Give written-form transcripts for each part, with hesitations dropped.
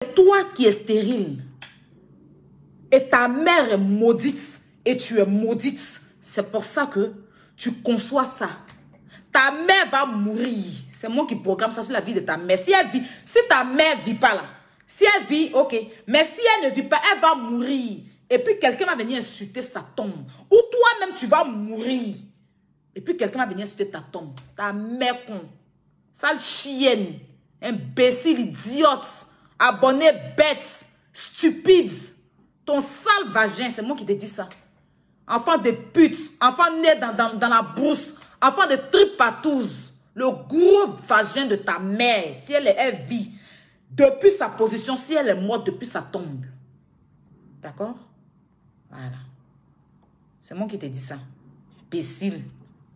toi qui es stérile. Et ta mère est maudite. Et tu es maudite. C'est pour ça que tu conçois ça. Ta mère va mourir. C'est moi qui programme ça sur la vie de ta mère. Si elle vit, si ta mère ne vit pas là, si elle vit, ok. Mais si elle ne vit pas, elle va mourir. Et puis quelqu'un va venir insulter sa tombe. Ou toi-même, tu vas mourir. Et puis quelqu'un va venir insulter ta tombe. Ta mère con. Sale chienne. Imbécile, idiote. Abonné bête. Stupide. Ton sale vagin, c'est moi qui te dis ça. Enfant de pute. Enfant né dans la brousse. Enfant de tripatouze. Le gros vagin de ta mère. Si elle vit. Depuis sa position. Si elle est morte depuis sa tombe. D'accord? Voilà. C'est moi qui te dis ça. Imbécile.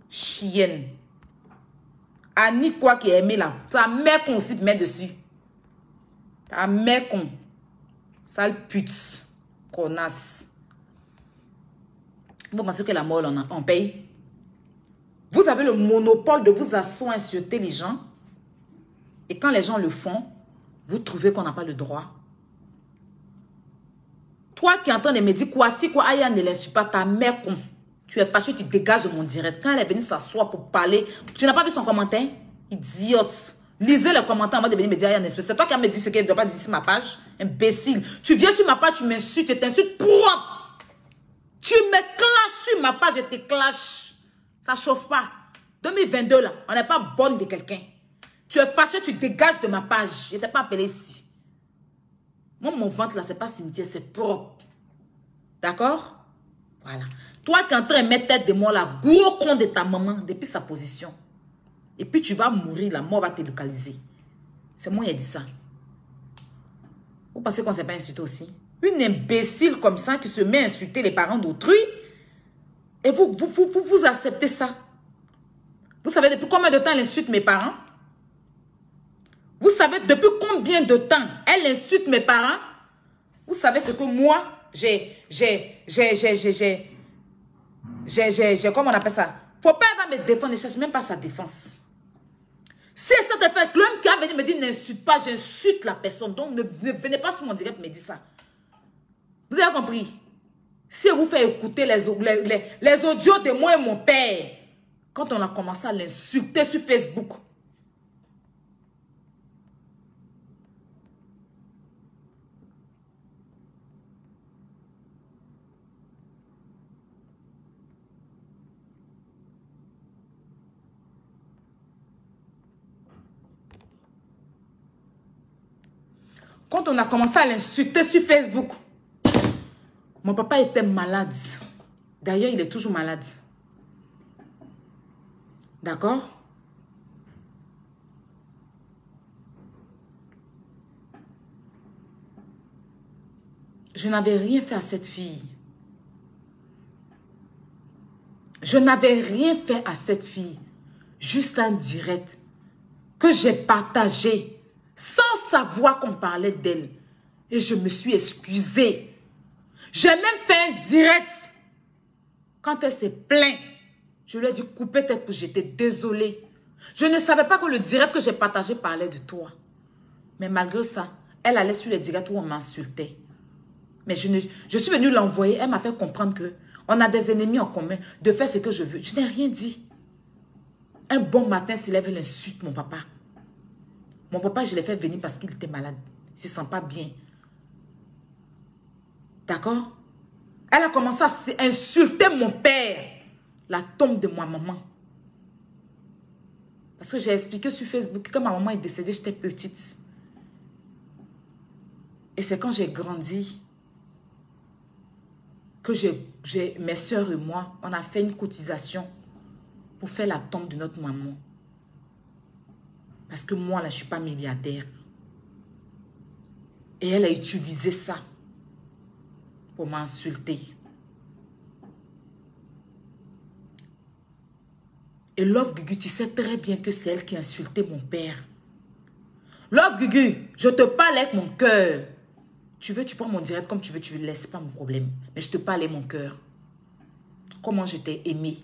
Chienne. Annie quoi qui a aimé là. Ta mère qu'on aussi met dessus. Ta mère con. Sale pute. Connasse. Vous pensez que la mort on paye? Vous avez le monopole de vous asseoir, insulter les gens. Et quand les gens le font, vous trouvez qu'on n'a pas le droit. Toi qui es en train de me dire quoi, si quoi, Aya ne l'insulte pas, ta mère con. Tu es fâché, tu dégages de mon direct. Quand elle est venue s'asseoir pour parler, tu n'as pas vu son commentaire? Idiote. Lisez les commentaires avant de venir me dire, Aya, c'est toi qui as me dit ce qu'elle ne doit pas dire sur ma page. Imbécile. Tu viens sur ma page, tu m'insultes, tu t'insultes propre. Tu me clashes sur ma page, je te clash. Ça chauffe pas. 2022 là, on n'est pas bonne de quelqu'un. Tu es fâché, tu dégages de ma page. Je ne t'ai pas appelé ici. Moi, mon ventre là, c'est pas cimetière, c'est propre. D'accord? Voilà. Toi qui es en train de mettre tête de moi là, gros con de ta maman, depuis sa position. Et puis tu vas mourir, la mort va te localiser. C'est moi qui ai dit ça. Vous pensez qu'on ne s'est pas insulté aussi? Une imbécile comme ça qui se met à insulter les parents d'autrui. Et vous acceptez ça. Vous savez depuis combien de temps elle insulte mes parents? Vous savez depuis combien de temps elle insulte mes parents? Vous savez ce que moi, comment on appelle ça? Faut pas elle va me défendre, ne cherche même pas sa défense. Si ça te fait, l'homme qui a venu me dire n'insulte pas, j'insulte la personne. Donc ne venez pas sur mon direct me dire ça. Vous avez compris? Si vous faites écouter les audios de moi et mon père, quand on a commencé à l'insulter sur Facebook. Quand on a commencé à l'insulter sur Facebook, mon papa était malade. D'ailleurs, il est toujours malade. D'accord? Je n'avais rien fait à cette fille. Je n'avais rien fait à cette fille. Juste un direct que j'ai partagé sans savoir qu'on parlait d'elle. Et je me suis excusée. J'ai même fait un direct. Quand elle s'est plainte, je lui ai dit couper tête que j'étais désolée. Je ne savais pas que le direct que j'ai partagé parlait de toi. Mais malgré ça, elle allait sur les directs où on m'insultait. Mais je suis venue l'envoyer. Elle m'a fait comprendre que on a des ennemis en commun. De faire ce que je veux. Je n'ai rien dit. Un bon matin, s'il lève, elle insulte mon papa. Mon papa, je l'ai fait venir parce qu'il était malade. Il ne se sent pas bien. D'accord? Elle a commencé à insulter mon père. La tombe de ma maman. Parce que j'ai expliqué sur Facebook que quand ma maman est décédée, j'étais petite. Et c'est quand j'ai grandi que mes soeurs et moi, on a fait une cotisation pour faire la tombe de notre maman. Parce que moi, là, je ne suis pas milliardaire. Et elle a utilisé ça pour m'insulter. Et Love Gugu, tu sais très bien que c'est elle qui a insulté mon père. Love Gugu, je te parle avec mon cœur. Tu veux, tu prends mon direct comme tu veux, laisses pas mon problème. Mais je te parle avec mon cœur. Comment je t'ai aimé.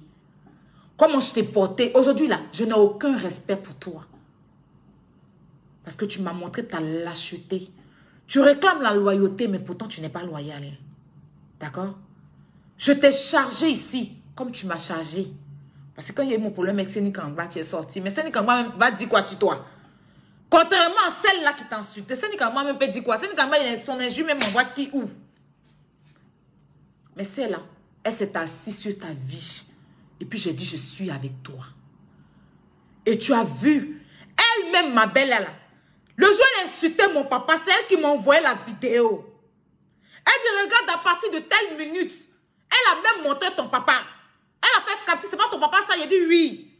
Comment je t'ai porté. Aujourd'hui, là, je n'ai aucun respect pour toi. Parce que tu m'as montré ta lâcheté. Tu réclames la loyauté, mais pourtant tu n'es pas loyal. D'accord? Je t'ai chargé ici, comme tu m'as chargé. Parce que quand il y a eu mon problème avec Séni Kangba, tu es sorti. Mais Séni Kangba va dire quoi sur toi? Contrairement à celle-là qui t'insulte, Séni Kangba même peut dire quoi? Séni Kangba, son injure même envoie qui où? Mais celle-là, elle s'est assise sur ta vie. Et puis j'ai dit, je suis avec toi. Et tu as vu, elle-même, ma belle, là, le jour où elle insultait mon papa, c'est elle qui m'a envoyé la vidéo. Elle dit, regarde, à partir de telle minute, elle a même montré ton papa. Elle a fait capter, c'est pas ton papa, ça, il a dit oui.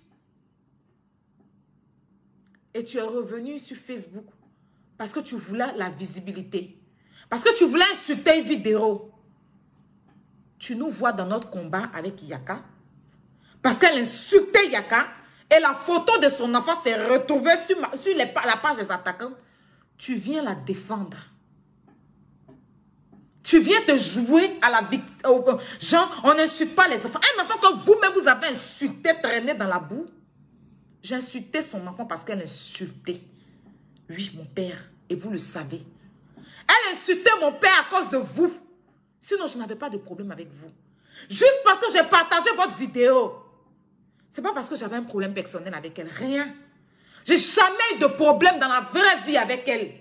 Et tu es revenu sur Facebook parce que tu voulais la visibilité. Parce que tu voulais insulter une vidéo. Tu nous vois dans notre combat avec Yaka. Parce qu'elle insultait Yaka. Et la photo de son enfant s'est retrouvée sur la page des attaquants. Tu viens la défendre. Tu viens te jouer à la victime. Genre, on n'insulte pas les enfants. Un enfant que vous-même vous avez insulté, traîné dans la boue. J'ai insulté son enfant parce qu'elle insultait. Oui, mon père. Et vous le savez. Elle insultait mon père à cause de vous. Sinon, je n'avais pas de problème avec vous. Juste parce que j'ai partagé votre vidéo. C'est pas parce que j'avais un problème personnel avec elle. Rien. J'ai jamais eu de problème dans la vraie vie avec elle.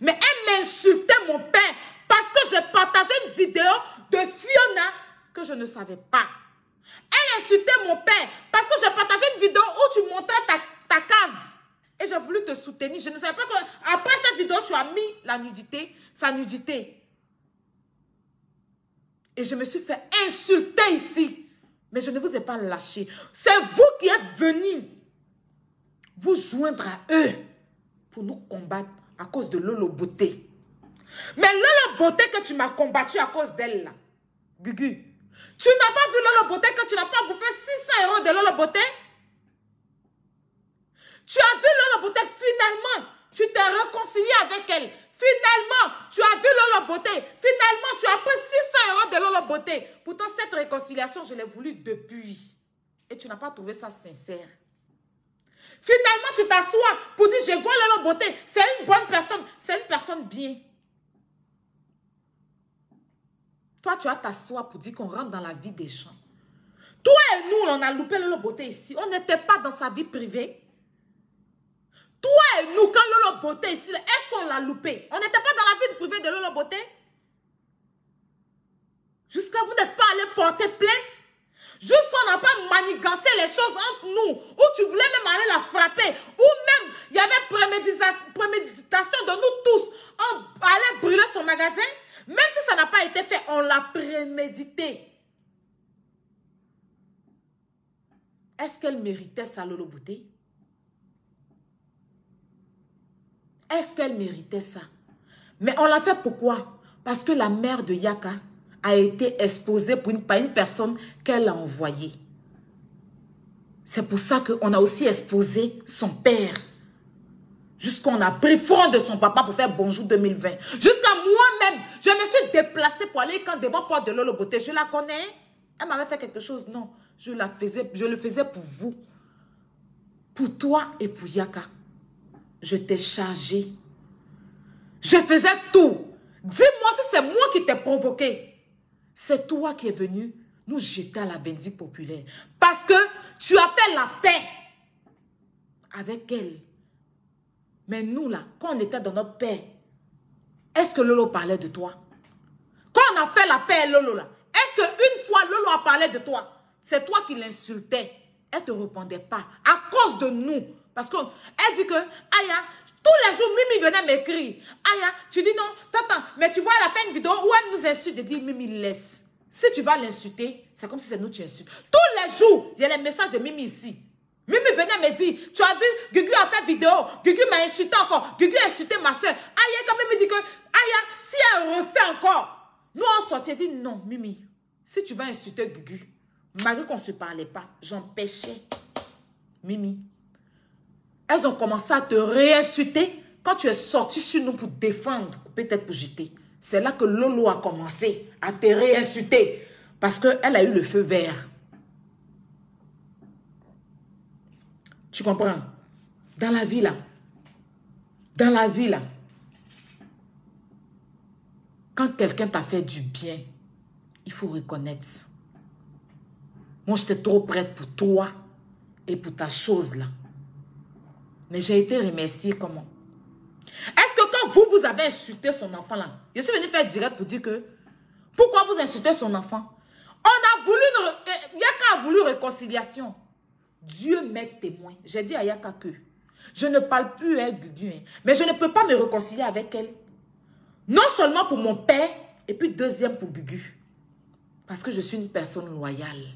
Mais elle m'insultait mon père parce que j'ai partagé une vidéo de Fiona que je ne savais pas. Elle insultait mon père parce que j'ai partagé une vidéo où tu montrais ta cave. Et j'ai voulu te soutenir. Je ne savais pas que après cette vidéo, tu as mis la nudité, sa nudité. Et je me suis fait insulter ici. Mais je ne vous ai pas lâché. C'est vous qui êtes venus vous joindre à eux pour nous combattre à cause de Lolo Beauté. Mais Lolo Beauté que tu m'as combattu à cause d'elle, là, Gugu, tu n'as pas vu Lolo Beauté que tu n'as pas bouffé 600 € de Lolo Beauté? Tu as vu Lolo Beauté, finalement, tu t'es réconcilié avec elle. Finalement, tu as vu Lolo Beauté. Finalement, tu as pris 600 € de Lolo Beauté. Pourtant, cette réconciliation, je l'ai voulu depuis. Et tu n'as pas trouvé ça sincère. Finalement, tu t'assois pour dire, je vois Lolo Beauté. C'est une bonne personne. C'est une personne bien. Toi, tu vas t'asseoir pour dire qu'on rentre dans la vie des gens. Toi et nous, on a loupé Lolo Beauté ici. On n'était pas dans sa vie privée. Toi et nous, quand Lolo Beauté ici, est-ce qu'on l'a loupé? On n'était pas dans la vie privée de Lolo Beauté? Jusqu'à vous n'êtes pas allé porter plainte? Jusqu'à n'a pas manigancé les choses entre nous, où tu voulais même aller la frapper, ou même il y avait préméditation de nous tous, on allait brûler son magasin? Même si ça n'a pas été fait, on l'a prémédité. Est-ce qu'elle méritait ça, Lolo Beauté? Est-ce qu'elle méritait ça? Mais on l'a fait pourquoi? Parce que la mère de Yaka a été exposée par une personne qu'elle a envoyée. C'est pour ça qu'on a aussi exposé son père. Jusqu'on a pris front de son papa pour faire bonjour 2020. Jusqu'à moi-même, je me suis déplacée pour aller devant porte de Lolo Beauté. Je la connais. Elle m'avait fait quelque chose. Non, je le faisais pour vous. Pour toi et pour Yaka. Je t'ai chargé. Je faisais tout. Dis-moi si c'est moi qui t'ai provoqué. C'est toi qui es venu nous jeter à la vindicte populaire. Parce que tu as fait la paix avec elle. Mais nous là, quand on était dans notre paix, est-ce que Lolo parlait de toi? Quand on a fait la paix, Lolo là, est-ce qu'une fois Lolo a parlé de toi? C'est toi qui l'insultais. Elle ne te répondait pas. À cause de nous. Parce qu'elle dit que, Aya, tous les jours, Mimi venait m'écrire. Aya, tu dis non, t'attends, mais tu vois, elle a fait une vidéo où elle nous insulte. Elle dit, Mimi, laisse. Si tu vas l'insulter, c'est comme si c'est nous qui insultes. Tous les jours, il y a les messages de Mimi ici. Mimi venait me dire, tu as vu, Gugu a fait vidéo, Gugu m'a insulté encore, Gugu a insulté ma soeur. Aya, quand Mimi dit que, Aya, si elle refait encore, nous on sortit et dit, non, Mimi, si tu vas insulter Gugu, malgré qu'on ne se parlait pas, j'empêchais Mimi. Elles ont commencé à te réinsulter quand tu es sorti sur nous pour défendre, peut-être pour jeter. C'est là que Lolo a commencé à te réinsulter parce qu'elle a eu le feu vert. Tu comprends? Dans la vie là, Quand quelqu'un t'a fait du bien, il faut reconnaître. Moi, j'étais trop prête pour toi et pour ta chose là. Mais j'ai été remerciée comment? Est-ce que quand vous avez insulté son enfant là, je suis venue faire direct pour dire que pourquoi vous insultez son enfant? On a voulu, Yaka a voulu réconciliation. Dieu m'est témoin. J'ai dit à Yaka que je ne parle plus à elle, Gugu, hein, mais je ne peux pas me réconcilier avec elle. Non seulement pour mon père, et puis deuxième pour Gugu. Parce que je suis une personne loyale.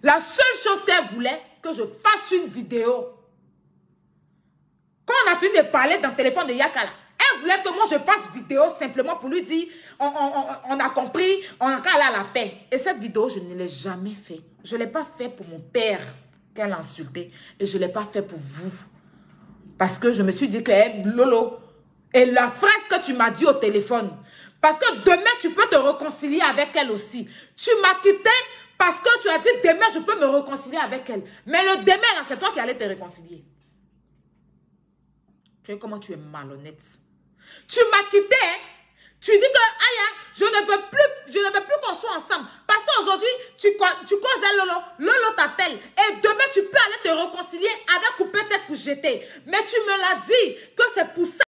La seule chose qu'elle voulait, que je fasse une vidéo. Quand on a fini de parler dans le téléphone de Yaka, là, elle voulait que moi je fasse vidéo simplement pour lui dire, on a compris, on a qu'à aller à la paix. Et cette vidéo, je ne l'ai jamais fait. Je ne l'ai pas fait pour mon père qu'elle a insulté. Et je ne l'ai pas fait pour vous. Parce que je me suis dit que, hey, Lolo, et la phrase que tu m'as dit au téléphone, parce que demain tu peux te réconcilier avec elle aussi. Tu m'as quitté parce que tu as dit demain je peux me réconcilier avec elle. Mais le demain là, c'est toi qui allais te réconcilier. Tu vois comment tu es malhonnête. Tu m'as quitté, hein? Tu dis que Aya, je ne veux plus qu'on soit ensemble. Parce qu'aujourd'hui, tu causes à Lolo. Lolo t'appelle. Et demain, tu peux aller te réconcilier avec ou peut-être pour jeter. Mais tu me l'as dit que c'est pour ça.